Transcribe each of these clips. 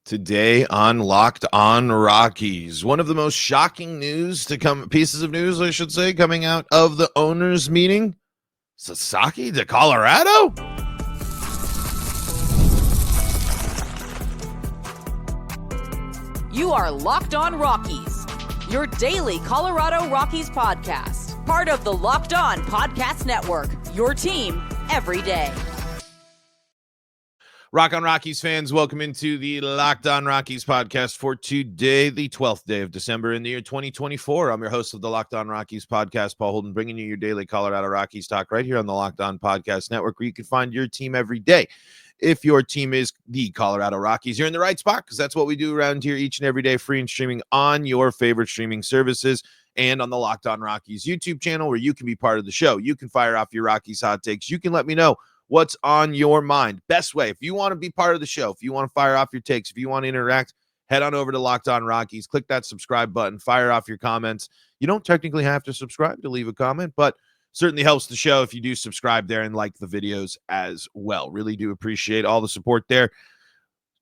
Today on Locked On Rockies, one of the most shocking pieces of news, I should say, coming out of the owners' meeting. Sasaki to Colorado? You are Locked On Rockies, your daily Colorado Rockies podcast. Part of the Locked On Podcast Network, your team every day. Rock on Rockies fans, welcome into the Locked On Rockies podcast for today, the 12th day of December in the year 2024. I'm your host of the Locked On Rockies podcast, Paul Holden, bringing you your daily Colorado Rockies talk right here on the Locked On Podcast Network, where you can find your team every day. If your team is the Colorado Rockies, you're in the right spot because that's what we do around here each and every day, free and streaming on your favorite streaming services and on the Locked On Rockies YouTube channel, where you can be part of the show. You can fire off your Rockies hot takes. You can let me know what's on your mind. Best way, if you want to be part of the show, if you want to fire off your takes, if you want to interact, head on over to Locked On Rockies, click that subscribe button, fire off your comments. You don't technically have to subscribe to leave a comment, but certainly helps the show if you do subscribe there and like the videos as well. Really do appreciate all the support there.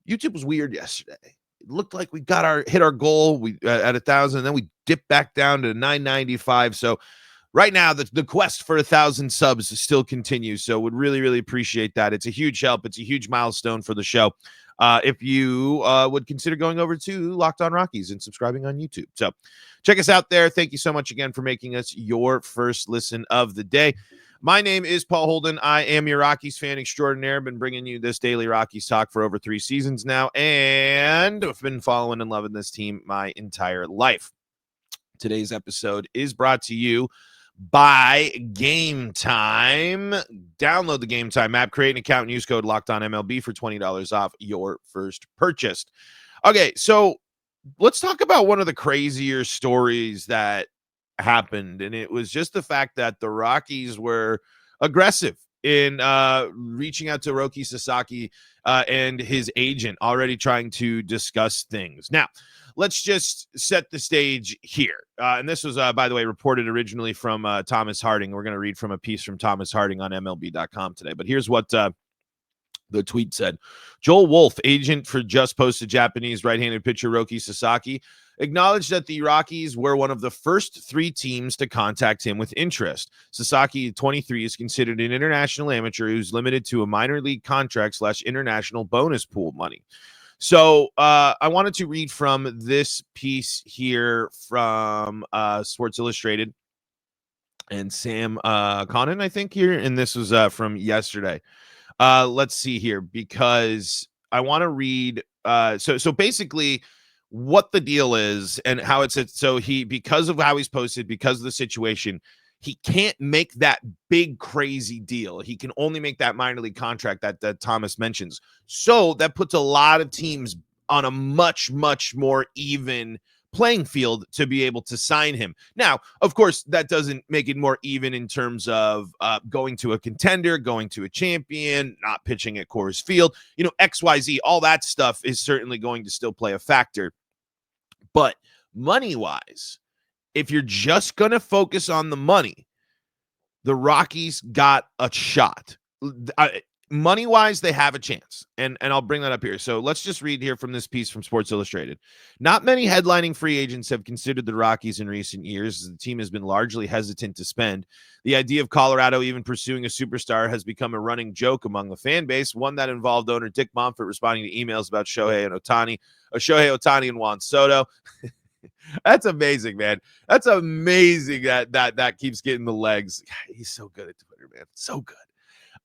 YouTube was weird yesterday. It looked like we hit our goal at 1,000, and then we dipped back down to 995. So right now, the quest for 1,000 subs still continues, so would really, really appreciate that. It's a huge help. It's a huge milestone for the show. If you would consider going over to Locked On Rockies and subscribing on YouTube. So check us out there. Thank you so much again for making us your first listen of the day. My name is Paul Holden. I am your Rockies fan extraordinaire. Been bringing you this daily Rockies talk for over 3 seasons now, and I've been following and loving this team my entire life. Today's episode is brought to you by Gametime. Download the Gametime app, create an account, and use code LOCKEDONMLB for $20 off your first purchase. Okay, so let's talk about one of the crazier stories that happened, and it was just the fact that the Rockies were aggressive in reaching out to Roki Sasaki and his agent, already trying to discuss things. Now, let's just set the stage here. And this was, by the way, reported originally from Thomas Harding. We're going to read from a piece from Thomas Harding on MLB.com today. But here's what the tweet said. Joel Wolf, agent for just posted Japanese right-handed pitcher Roki Sasaki, acknowledged that the Rockies were one of the first 3 teams to contact him with interest. Sasaki, 23, is considered an international amateur who's limited to a minor league contract / international bonus pool money. So I wanted to read from this piece here from Sports Illustrated and Sam Connon, I think, here. And this was from yesterday. Let's see here, because I want to read. So basically what the deal is and how it's. So because of how he's posted, because of the situation, he can't make that big, crazy deal. He can only make that minor league contract that Thomas mentions. So that puts a lot of teams on a much, much more even playing field to be able to sign him. Now, of course, that doesn't make it more even in terms of going to a contender, going to a champion, not pitching at Coors Field, XYZ, all that stuff is certainly going to still play a factor. But money-wise, if you're just going to focus on the money, the Rockies got a shot. Money-wise, they have a chance, and I'll bring that up here. So let's just read here from this piece from Sports Illustrated. Not many headlining free agents have considered the Rockies in recent years, as the team has been largely hesitant to spend. The idea of Colorado even pursuing a superstar has become a running joke among the fan base, one that involved owner Dick Monfort responding to emails about Shohei Ohtani and Juan Soto. That's amazing, man. That's amazing that keeps getting the legs. He's so good at Twitter, man. So good.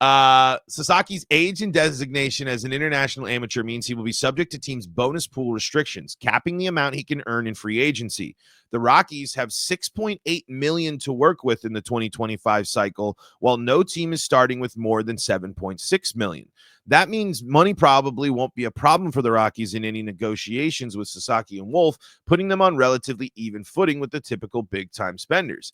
Sasaki's age and designation as an international amateur means he will be subject to teams' bonus pool restrictions, capping the amount he can earn in free agency. The Rockies have $6.8 million to work with in the 2025 cycle, while no team is starting with more than $7.6 million. That means money probably won't be a problem for the Rockies in any negotiations with Sasaki and Wolf, putting them on relatively even footing with the typical big-time spenders.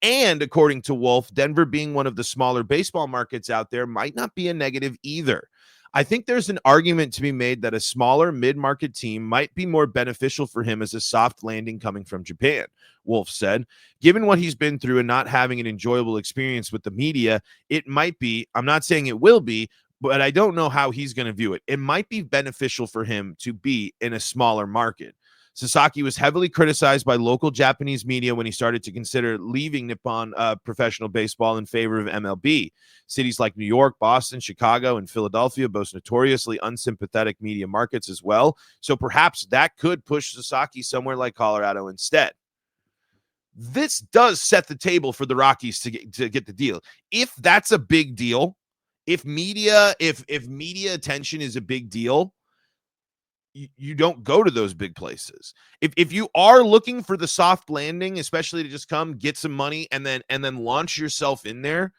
And according to Wolf, Denver being one of the smaller baseball markets out there might not be a negative either. I think there's an argument to be made that a smaller mid-market team might be more beneficial for him as a soft landing coming from Japan, Wolf said. Given what he's been through and not having an enjoyable experience with the media, it might be, I'm not saying it will be, but I don't know how he's going to view it. It might be beneficial for him to be in a smaller market. Sasaki was heavily criticized by local Japanese media when he started to consider leaving Nippon professional baseball in favor of MLB. Cities like New York, Boston, Chicago, and Philadelphia boast notoriously unsympathetic media markets as well. So perhaps that could push Sasaki somewhere like Colorado instead. This does set the table for the Rockies to get the deal. If that's a big deal, if media attention is a big deal, you don't go to those big places. If you are looking for the soft landing, especially to just come get some money and then launch yourself in there,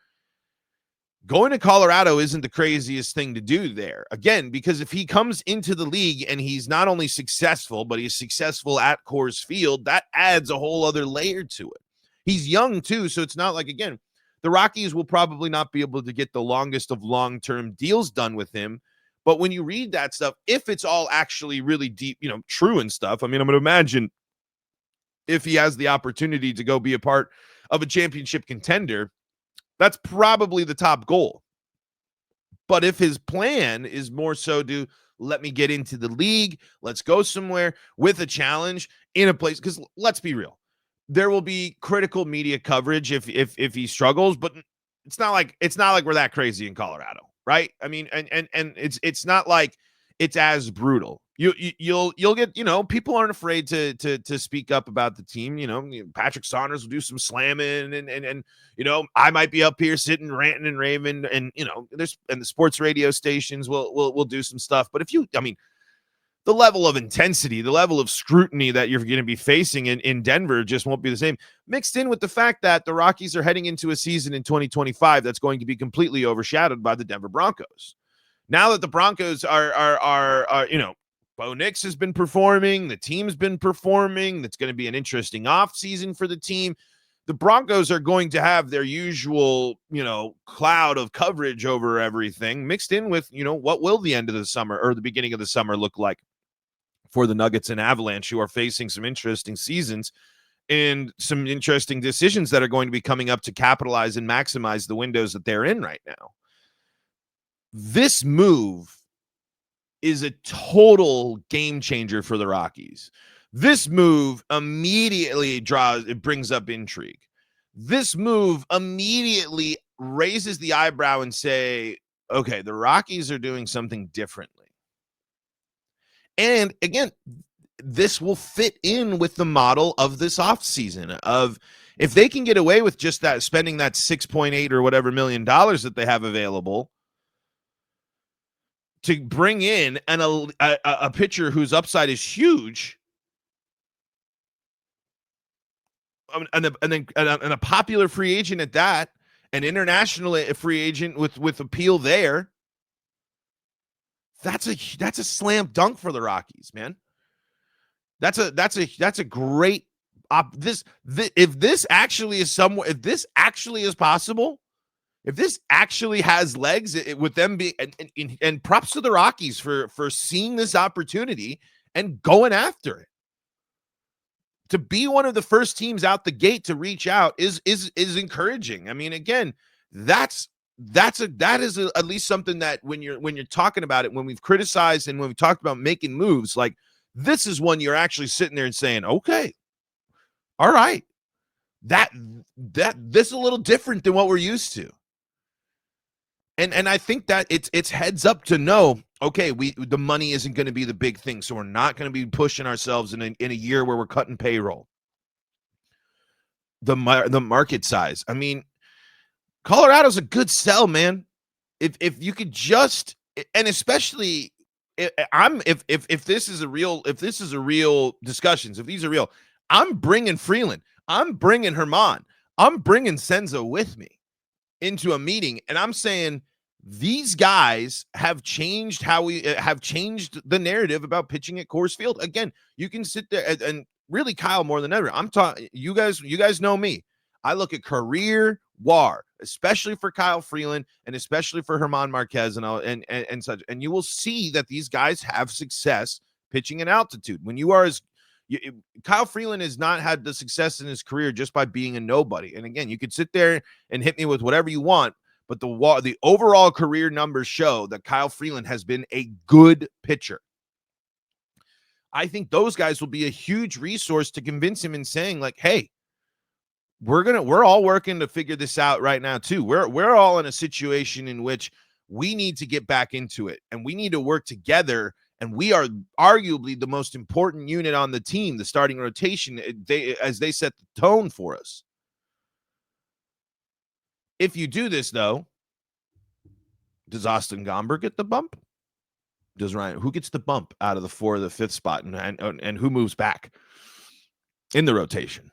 going to Colorado isn't the craziest thing to do there. Again, because if he comes into the league and he's not only successful, but he's successful at Coors Field, that adds a whole other layer to it. He's young too, so it's not like, again, the Rockies will probably not be able to get the longest of long-term deals done with him. But when you read that stuff, if it's all actually really deep, true and stuff, I mean, I'm going to imagine if he has the opportunity to go be a part of a championship contender, that's probably the top goal. But if his plan is more so to let me get into the league, let's go somewhere with a challenge in a place, because let's be real, there will be critical media coverage if he struggles, but it's not like we're that crazy in Colorado. Right. I mean, and it's not like it's as brutal. You'll get, people aren't afraid to speak up about the team. Patrick Saunders will do some slamming and I might be up here sitting ranting and raving and the sports radio stations will do some stuff. But the level of intensity, the level of scrutiny that you're going to be facing in Denver just won't be the same, mixed in with the fact that the Rockies are heading into a season in 2025 that's going to be completely overshadowed by the Denver Broncos. Now that the Broncos are Bo Nix has been performing, the team's been performing, that's going to be an interesting offseason for the team. The Broncos are going to have their usual, cloud of coverage over everything mixed in with, what will the end of the summer or the beginning of the summer look like for the Nuggets and Avalanche, who are facing some interesting seasons and some interesting decisions that are going to be coming up to capitalize and maximize the windows that they're in right now. This move is a total game changer for the Rockies. This move immediately brings up intrigue. This move immediately raises the eyebrow and say, okay, the Rockies are doing something differently. And again, this will fit in with the model of this offseason of if they can get away with just that, spending that $6.8 or whatever $1 million that they have available to bring in a pitcher whose upside is huge, and a popular free agent at that, an international free agent with appeal there, that's a slam dunk for the Rockies, man. That's a great if this actually is possible, if this actually has legs, with them being and props to the Rockies for seeing this opportunity and going after it. To be one of the first teams out the gate to reach out is encouraging. I mean, again, that is at least something that when you're talking about it, when we've criticized and when we talked about making moves, like this is one you're actually sitting there and saying, okay, all right, that this is a little different than what we're used to. And I think that it's heads up to know, okay, the money isn't going to be the big thing, so we're not going to be pushing ourselves in a year where we're cutting payroll. The market size. I mean, Colorado's a good sell, man. If you could just, and especially if this is a real discussions, if these are real, I'm bringing Freeland, I'm bringing Herman, I'm bringing Senza with me into a meeting, and I'm saying these guys have changed changed the narrative about pitching at Coors Field. Again, you can sit there and really, Kyle, more than ever, I'm talking, you guys know me. I look at career WAR, especially for Kyle Freeland and especially for Herman Marquez and such. And you will see that these guys have success pitching at altitude. When you are Kyle Freeland has not had the success in his career just by being a nobody. And again, you could sit there and hit me with whatever you want, but the overall career numbers show that Kyle Freeland has been a good pitcher. I think those guys will be a huge resource to convince him in saying, like, hey, we're all working to figure this out right now too. We're all in a situation in which we need to get back into it, and we need to work together. And we are arguably the most important unit on the team, the starting rotation, as they set the tone for us. If you do this, though, does Austin Gomber get the bump? Does Ryan? Who gets the bump out of the 4th or the 5th spot, and who moves back in the rotation?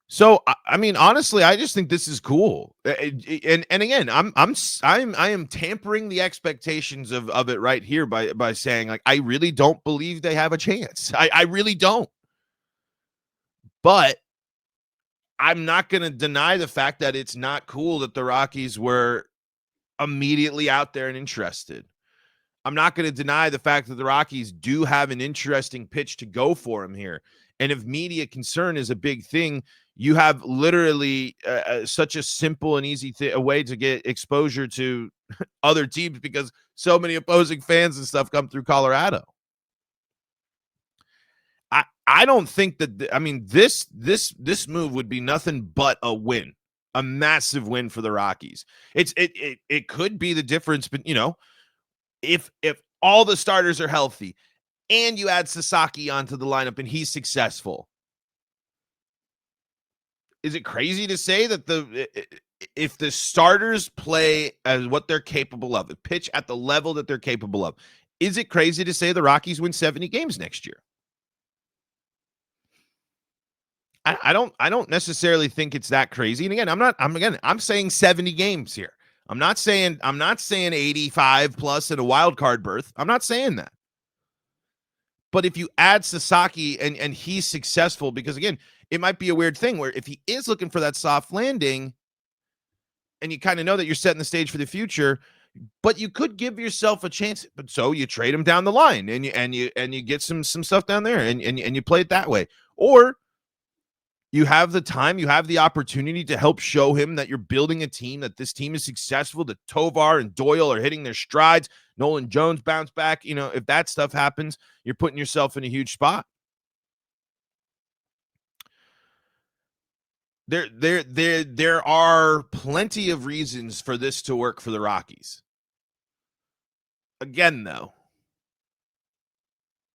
So, I mean, honestly, I just think this is cool. And again, I am tampering the expectations of it right here by saying, like, I really don't believe they have a chance. I really don't. But I'm not going to deny the fact that it's not cool that the Rockies were immediately out there and interested. I'm not going to deny the fact that the Rockies do have an interesting pitch to go for him here. And if media concern is a big thing, you have literally such a simple and easy a way to get exposure to other teams because so many opposing fans and stuff come through Colorado. I don't think that, I mean, this move would be nothing but a win, a massive win for the Rockies. It could be the difference, but, you know, if all the starters are healthy and you add Sasaki onto the lineup and he's successful, is it crazy to say that if the starters play as what they're capable of, pitch at the level that they're capable of, is it crazy to say the Rockies win 70 games next year? I don't necessarily think it's that crazy. And again, I'm saying 70 games here. I'm not saying 85 plus in a wild card berth. I'm not saying that. But if you add Sasaki and he's successful, because again, it might be a weird thing where if he is looking for that soft landing and you kind of know that you're setting the stage for the future, but you could give yourself a chance. But so you trade him down the line and you get some stuff down there and you play it that way. Or you have the time, you have the opportunity to help show him that you're building a team, that this team is successful, that Tovar and Doyle are hitting their strides, Nolan Jones bounce back. You know, if that stuff happens, you're putting yourself in a huge spot. There are plenty of reasons for this to work for the Rockies. Again, though,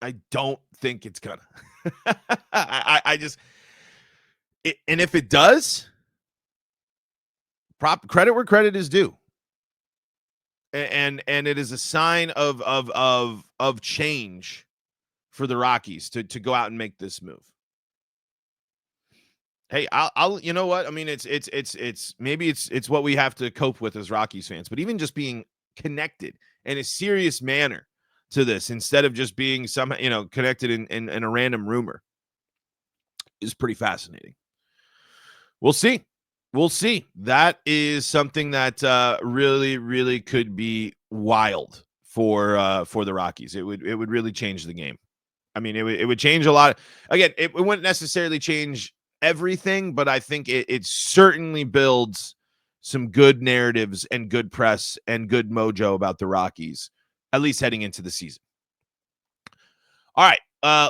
I don't think it's gonna. I just... and if it does, credit where credit is due, and it is a sign of change for the Rockies to go out and make this move. Hey, I'll you know what I mean? It's maybe it's what we have to cope with as Rockies fans, but even just being connected in a serious manner to this instead of just being somehow connected in a random rumor is pretty fascinating. We'll see. We'll see. That is something that really, really could be wild for the Rockies. It would really change the game. I mean, it would change a lot. Again, it wouldn't necessarily change everything, but I think it certainly builds some good narratives and good press and good mojo about the Rockies, at least heading into the season. All right.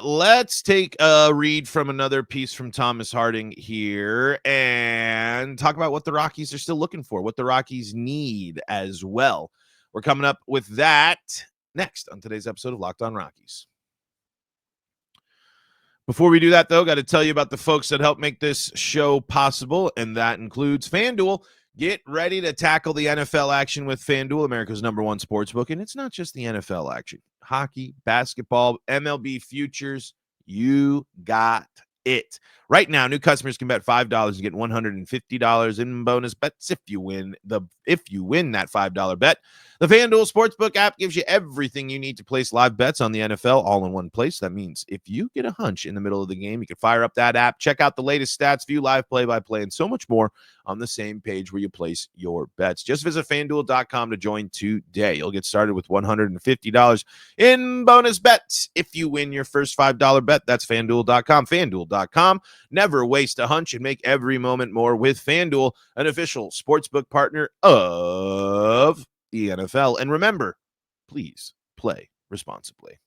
Let's take a read from another piece from Thomas Harding here and talk about what the Rockies are still looking for, what the Rockies need as well. We're coming up with that next on today's episode of Locked On Rockies. Before we do that, though, got to tell you about the folks that help make this show possible, and that includes FanDuel. Get ready to tackle the NFL action with FanDuel, America's #1 sportsbook. And it's not just the NFL action. Hockey, basketball, MLB futures, you got it. Right now, new customers can bet $5 and get $150 in bonus bets if you win that $5 bet. The FanDuel Sportsbook app gives you everything you need to place live bets on the NFL all in one place. That means if you get a hunch in the middle of the game, you can fire up that app, check out the latest stats, view live play-by-play, and so much more on the same page where you place your bets. Just visit FanDuel.com to join today. You'll get started with $150 in bonus bets if you win your first $5 bet. That's FanDuel.com. FanDuel.com. Never waste a hunch and make every moment more with FanDuel, an official sportsbook partner of of the NFL. And remember, please play responsibly.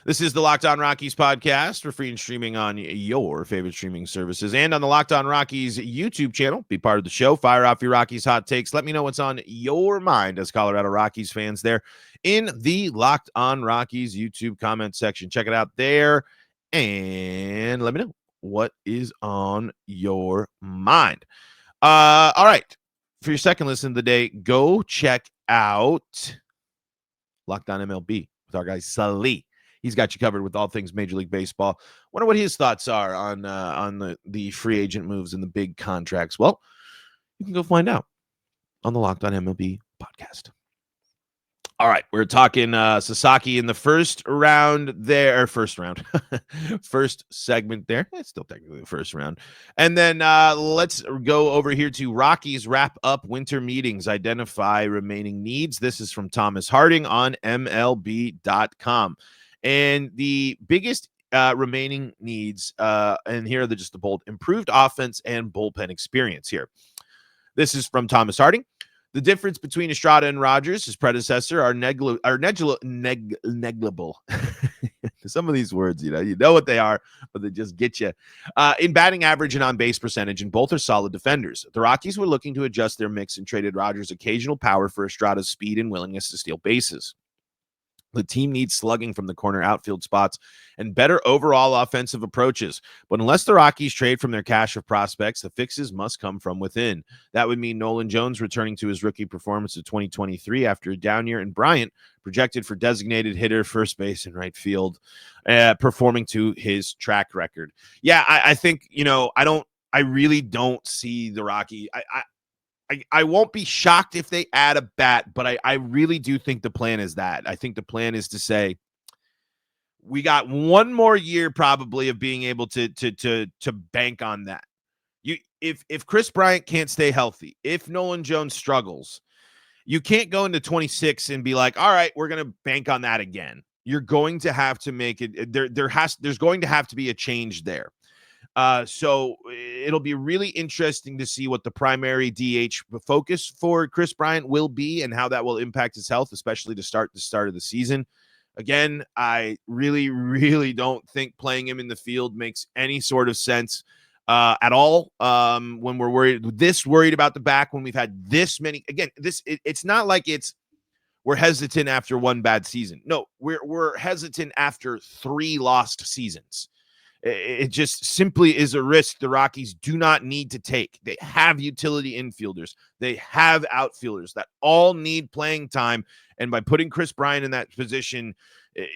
This is the Locked On Rockies podcast. We're free and streaming on your favorite streaming services and on the Locked On Rockies YouTube channel. Be part of the show. Fire off your Rockies hot takes. Let me know what's on your mind as Colorado Rockies fans there in the Locked On Rockies YouTube comment section. Check it out there and let me know what is on your mind. All right. For your second listen of the day, go check out Locked On MLB with our guy Sully. He's got you covered with all things Major League Baseball. Wonder what his thoughts are on the free agent moves and the big contracts. Well, you can go find out on the Locked On MLB podcast. All right, we're talking Sasaki in the first round there, first segment there. It's still technically the first round. And then let's go over here to Rockies wrap up winter meetings, identify remaining needs. This is from Thomas Harding on MLB.com. And the biggest remaining needs, and here are just the bold, improved offense and bullpen experience here. This is from Thomas Harding. The difference between Estrada and Rogers, his predecessor, are negligible. Some of these words, you know what they are, but they just get you. In batting average and on-base percentage, and both are solid defenders. The Rockies were looking to adjust their mix and traded Rogers' occasional power for Estrada's speed and willingness to steal bases. The team needs slugging from the corner outfield spots and better overall offensive approaches. But unless the Rockies trade from their cache of prospects, the fixes must come from within. That would mean Nolan Jones returning to his rookie performance of 2023 after a down year, and Bryant, projected for designated hitter, first base, and right field, performing to his track record. Yeah, I think, I really don't see the Rockies. I won't be shocked if they add a bat, but I really do think the plan is that. I think the plan is to say, we got one more year probably of being able to bank on that. If Chris Bryant can't stay healthy, if Nolan Jones struggles, you can't go into 26 and be like, all right, we're going to bank on that again. You're going to have to make it. There's going to have to be a change there. So it'll be really interesting to see what the primary DH focus for Chris Bryant will be and how that will impact his health, especially to start the start of the season. Again, I really, really don't think playing him in the field makes any sort of sense at all. When we're worried about the back, when we've had this many, again, it's not like we're hesitant after one bad season. No, we're hesitant after 3 lost seasons. It just simply is a risk the Rockies do not need to take. They have utility infielders. They have outfielders that all need playing time. And by putting Chris Bryant in that position,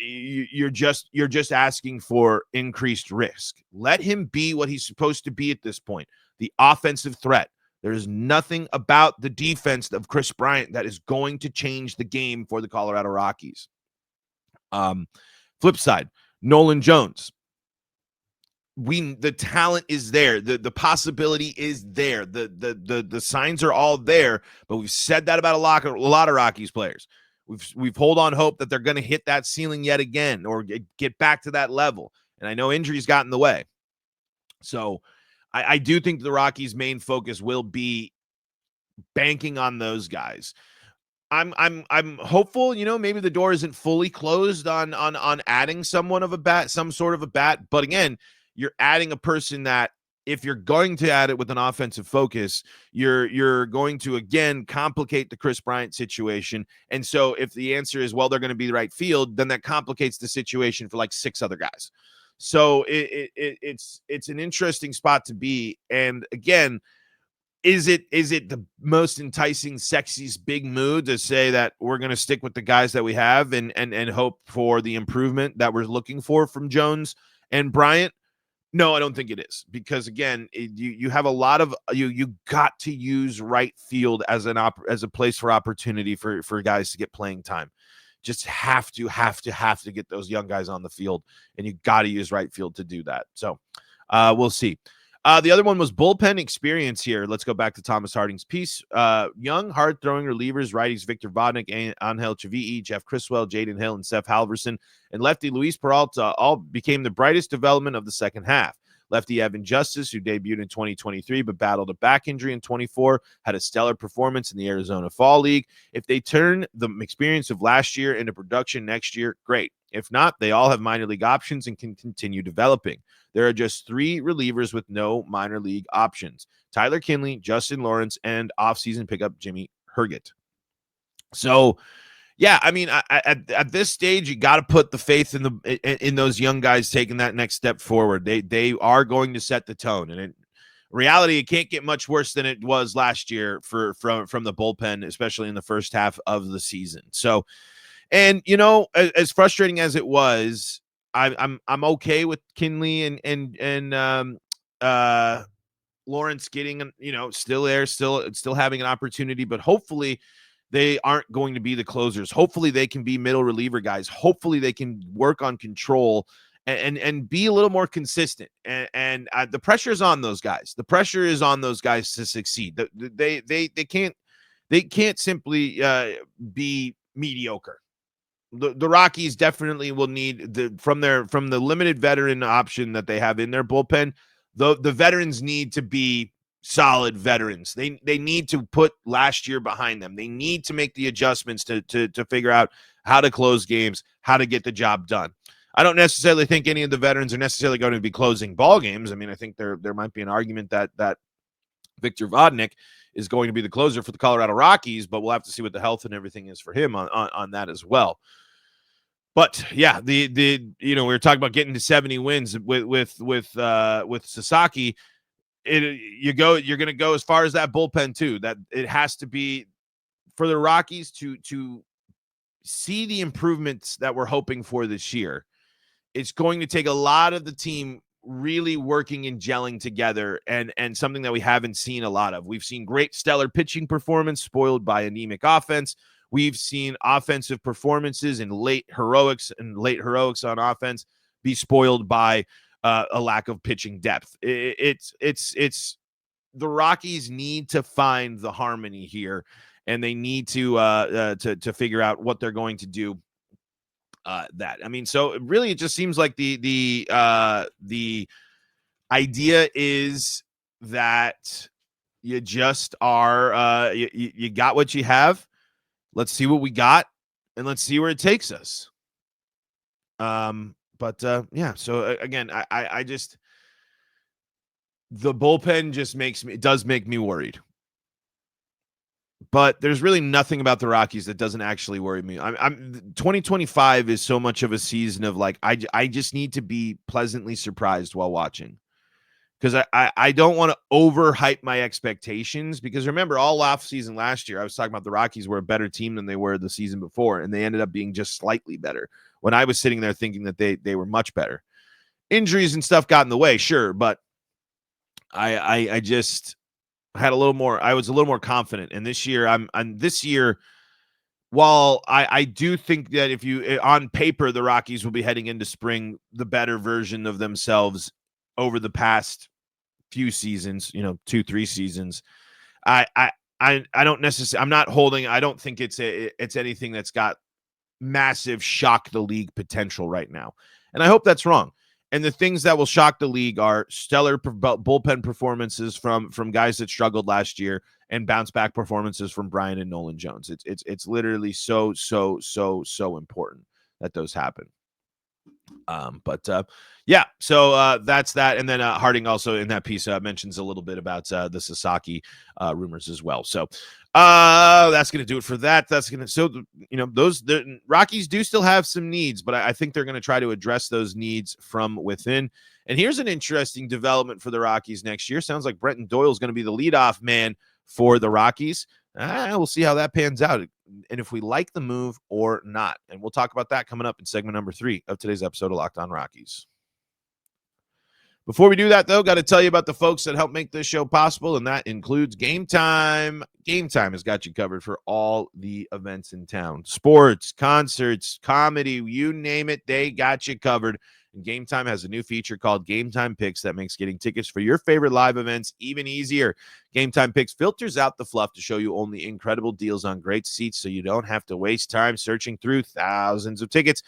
you're just asking for increased risk. Let him be what he's supposed to be at this point, the offensive threat. There is nothing about the defense of Chris Bryant that is going to change the game for the Colorado Rockies. Flip side, Nolan Jones. The talent is there. The possibility is there. The signs are all there, but we've said that about a lot of Rockies players. We've hold on hope that they're going to hit that ceiling yet again or get back to that level. And I know injuries got in the way. So I do think the Rockies' main focus will be banking on those guys. I'm hopeful, maybe the door isn't fully closed on adding some sort of a bat. But again, you're adding a person that, if you're going to add it with an offensive focus, you're going to, again, complicate the Chris Bryant situation. And so if the answer is, well, they're going to be the right field, then that complicates the situation for like 6 other guys. So it's an interesting spot to be. And again, is it the most enticing, sexiest big move to say that we're going to stick with the guys that we have and hope for the improvement that we're looking for from Jones and Bryant? No, I don't think it is, because again, you have a lot of you got to use right field as a place for opportunity for guys to get playing time. Just have to get those young guys on the field, and you got to use right field to do that. So we'll see. The other one was bullpen experience here. Let's go back to Thomas Harding's piece. Young, hard-throwing relievers, righties Victor Vodnik, Angel Chavi'i, Jeff Criswell, Jaden Hill, and Seth Halverson, and lefty Luis Peralta all became the brightest development of the second half. Lefty Evan Justice, who debuted in 2023 but battled a back injury in 24, had a stellar performance in the Arizona Fall League. If they turn the experience of last year into production next year, great. If not, they all have minor league options and can continue developing. There are just 3 relievers with no minor league options: Tyler Kinley, Justin Lawrence, and offseason pickup Jimmy Herget. So, yeah, I mean, at this stage, you got to put the faith in those young guys taking that next step forward. They are going to set the tone, and in reality, it can't get much worse than it was last year from the bullpen, especially in the first half of the season. So, and as frustrating as it was, I'm okay with Kinley and Lawrence getting still there, still having an opportunity, but hopefully they aren't going to be the closers. Hopefully they can be middle reliever guys. Hopefully they can work on control and be a little more consistent. And the pressure is on those guys. The pressure is on those guys to succeed. They can't simply be mediocre. The Rockies definitely will need from the limited veteran option that they have in their bullpen. The veterans need to be solid veterans. They need to put last year behind them. They need to make the adjustments to figure out how to close games, how to get the job done. I don't necessarily think any of the veterans are necessarily going to be closing ball games. I mean, I think there might be an argument that Victor Vodnik is going to be the closer for the Colorado Rockies, but we'll have to see what the health and everything is for him on that as well. But yeah, we were talking about getting to 70 wins with Sasaki. You're going to go as far as that bullpen too. That it has to be for the Rockies to see the improvements that we're hoping for this year. It's going to take a lot of the team really working and gelling together, and something that we haven't seen a lot of. We've seen great stellar pitching performance spoiled by anemic offense. We've seen offensive performances and late heroics on offense be spoiled by a lack of pitching depth. It's the Rockies need to find the harmony here, and they need to figure out what they're going to do. So really, it just seems like the idea is that you just are you got what you have. Let's see what we got, and let's see where it takes us. Yeah. So again, I just, the bullpen just does make me worried. But there's really nothing about the Rockies that doesn't actually worry me. 2025 is so much of a season of like, I just need to be pleasantly surprised while watching. Because I don't want to overhype my expectations, because remember, all off season last year, I was talking about the Rockies were a better team than they were the season before, and they ended up being just slightly better when I was sitting there thinking that they were much better. Injuries and stuff got in the way, sure, but I just had a little more. I was a little more confident, and this year while I do think that if you on paper the Rockies will be heading into spring the better version of themselves over the past few seasons, 2-3 seasons, I don't necessarily, I'm not holding, I don't think it's anything that's got massive shock the league potential right now. And I hope that's wrong. And the things that will shock the league are stellar bullpen performances from guys that struggled last year, and bounce back performances from Brian and Nolan Jones. It's literally so important that those happen. Yeah, so that's that. And then Harding also in that piece mentions a little bit about the Sasaki rumors as well. So that's going to do it for that. The Rockies do still have some needs, but I think they're going to try to address those needs from within. And here's an interesting development for the Rockies next year. Sounds like Brenton Doyle is going to be the leadoff man for the Rockies. We'll see how that pans out, and if we like the move or not. And we'll talk about that coming up in segment number 3 of today's episode of Locked On Rockies. Before we do that, though, got to tell you about the folks that help make this show possible, and that includes Gametime. Gametime has got you covered for all the events in town. Sports, concerts, comedy, you name it, they got you covered. And Gametime has a new feature called Gametime Picks that makes getting tickets for your favorite live events even easier. Gametime Picks filters out the fluff to show you only incredible deals on great seats, so you don't have to waste time searching through thousands of tickets.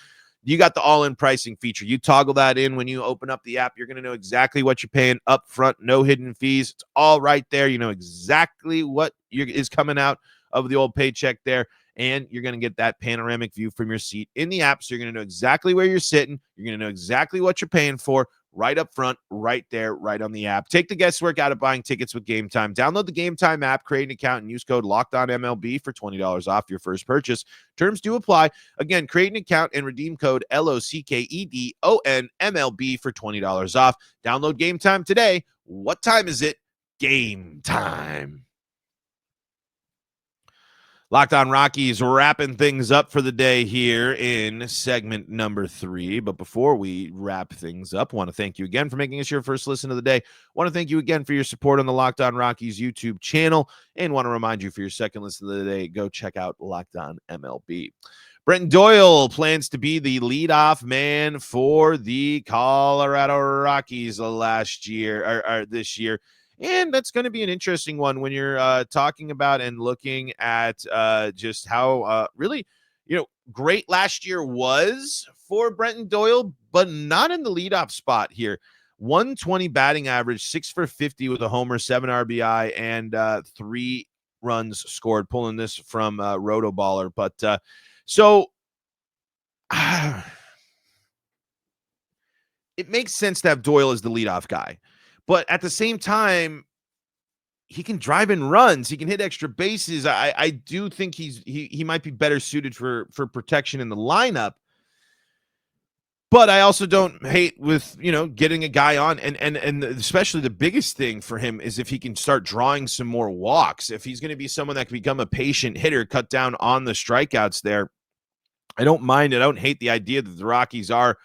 you got the all-in pricing feature. You toggle that in when you open up the app. You're going to know exactly what you're paying up front, no hidden fees. It's all right there. You know exactly what is coming out of the old paycheck there. And you're going to get that panoramic view from your seat in the app. So you're going to know exactly where you're sitting. You're going to know exactly what you're paying for right up front, right there, right on the app. Take the guesswork out of buying tickets with Gametime. Download the Gametime app, create an account, and use code LOCKEDONMLB for $20 off your first purchase. Terms do apply. Again, create an account and redeem code LOCKEDONMLB for $20 off. Download Gametime today. What time is it? Game time. Locked On Rockies wrapping things up for the day here in segment number 3. But before we wrap things up, I want to thank you again for making us your first listen of the day. I want to thank you again for your support on the Locked On Rockies YouTube channel. And want to remind you for your second listen of the day, go check out Locked On MLB. Brenton Doyle plans to be the leadoff man for the Colorado Rockies last year or this year. And that's going to be an interesting one when you're talking about and looking at just how really, great last year was for Brenton Doyle, but not in the leadoff spot here. 120 batting average, 6 for 50 with a homer, 7 RBI, and 3 runs scored. Pulling this from Rotoballer. But so it makes sense to have Doyle as the leadoff guy. But at the same time, he can drive in runs. He can hit extra bases. I do think he might be better suited for protection in the lineup. But I also don't hate with, getting a guy on. And especially the biggest thing for him is if he can start drawing some more walks. If he's going to be someone that can become a patient hitter, cut down on the strikeouts there, I don't mind it. I don't hate the idea that the Rockies are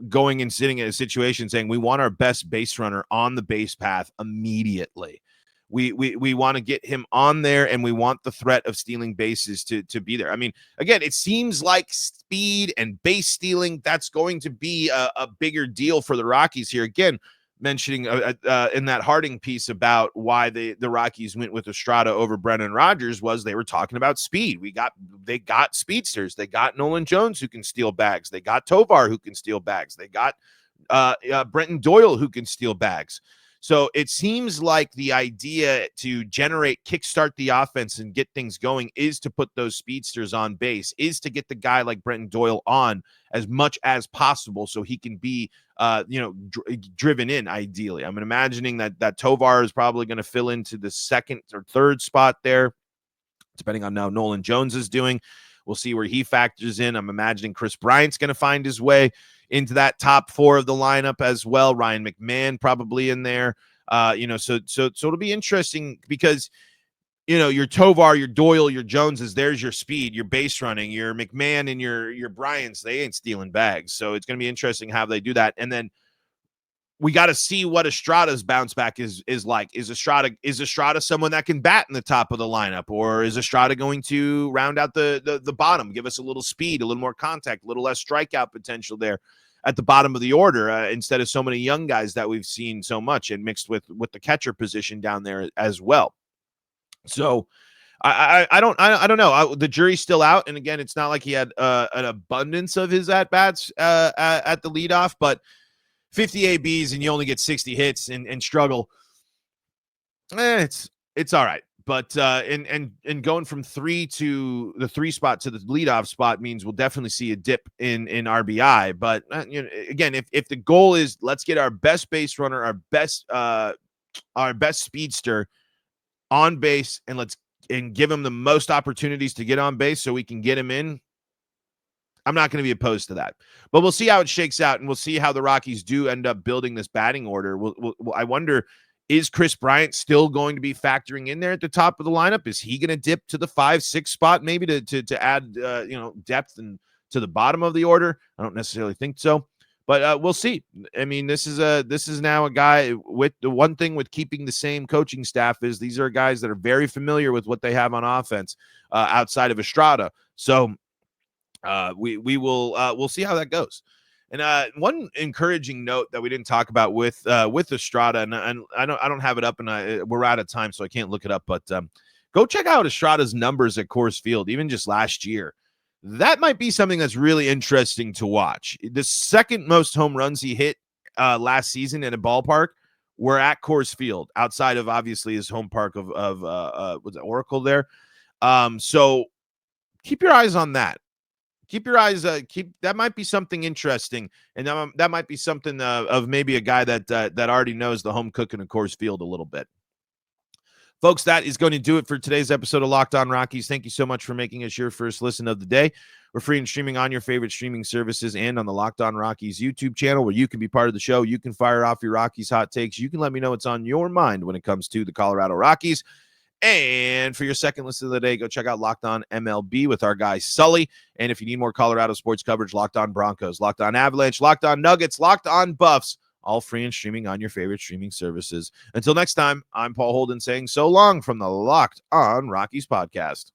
going and sitting in a situation saying we want our best base runner on the base path immediately. We want to get him on there, and we want the threat of stealing bases to be there. I mean, again, it seems like speed and base stealing, that's going to be a bigger deal for the Rockies here. Again, mentioning in that Harding piece about why the Rockies went with Estrada over Brennan Rodgers was they were talking about speed. They got speedsters. They got Nolan Jones who can steal bags. They got Tovar who can steal bags. They got Brenton Doyle who can steal bags. So it seems like the idea to kickstart the offense and get things going is to put those speedsters on base, is to get the guy like Brenton Doyle on as much as possible so he can be, driven in ideally. I'm imagining that Tovar is probably going to fill into the second or third spot there, depending on how Nolan Jones is doing. We'll see where he factors in. I'm imagining Chris Bryant's going to find his way into that top 4 of the lineup as well. Ryan McMahon probably in there. So it'll be interesting because, your Tovar, your Doyle, your Joneses, there's your speed, your base running, your McMahon and your Bryants, they ain't stealing bags. So it's going to be interesting how they do that. And then we got to see what Estrada's bounce back is like. Is Estrada someone that can bat in the top of the lineup, or is Estrada going to round out the bottom, give us a little speed, a little more contact, a little less strikeout potential there at the bottom of the order instead of so many young guys that we've seen so much, and mixed with the catcher position down there as well. So I don't know. The jury's still out, and again, it's not like he had an abundance of his at bats at the leadoff, but 50 ABs and you only get 60 hits and struggle. It's all right. But and going from 3 to the 3 spot to the leadoff spot means we'll definitely see a dip in RBI. But again, if the goal is let's get our best base runner, our best speedster on base, and give him the most opportunities to get on base so we can get him in, I'm not going to be opposed to that. But we'll see how it shakes out, and we'll see how the Rockies do end up building this batting order. I wonder, is Chris Bryant still going to be factoring in there at the top of the lineup? Is he going to dip to the 5-6 spot maybe to add depth and to the bottom of the order? I don't necessarily think so, but we'll see. I mean, this is now a guy with the one thing with keeping the same coaching staff is these are guys that are very familiar with what they have on offense outside of Estrada. So we'll see how that goes. And one encouraging note that we didn't talk about with Estrada, and I don't have it up, and we're out of time, so I can't look it up. But go check out Estrada's numbers at Coors Field, even just last year. That might be something that's really interesting to watch. The second most home runs he hit last season in a ballpark were at Coors Field, outside of obviously his home park of was it Oracle there. So keep your eyes on that. Keep your eyes. That might be something interesting, and that might be something of maybe a guy that already knows the home cooking of Coors Field a little bit. Folks, that is going to do it for today's episode of Locked On Rockies. Thank you so much for making us your first listen of the day. We're free and streaming on your favorite streaming services and on the Locked On Rockies YouTube channel, where you can be part of the show. You can fire off your Rockies hot takes. You can let me know what's on your mind when it comes to the Colorado Rockies. And for your second listen of the day, go check out Locked On MLB with our guy Sully. And if you need more Colorado sports coverage, Locked On Broncos, Locked On Avalanche, Locked On Nuggets, Locked On Buffs, all free and streaming on your favorite streaming services. Until next time, I'm Paul Holden saying so long from the Locked On Rockies podcast.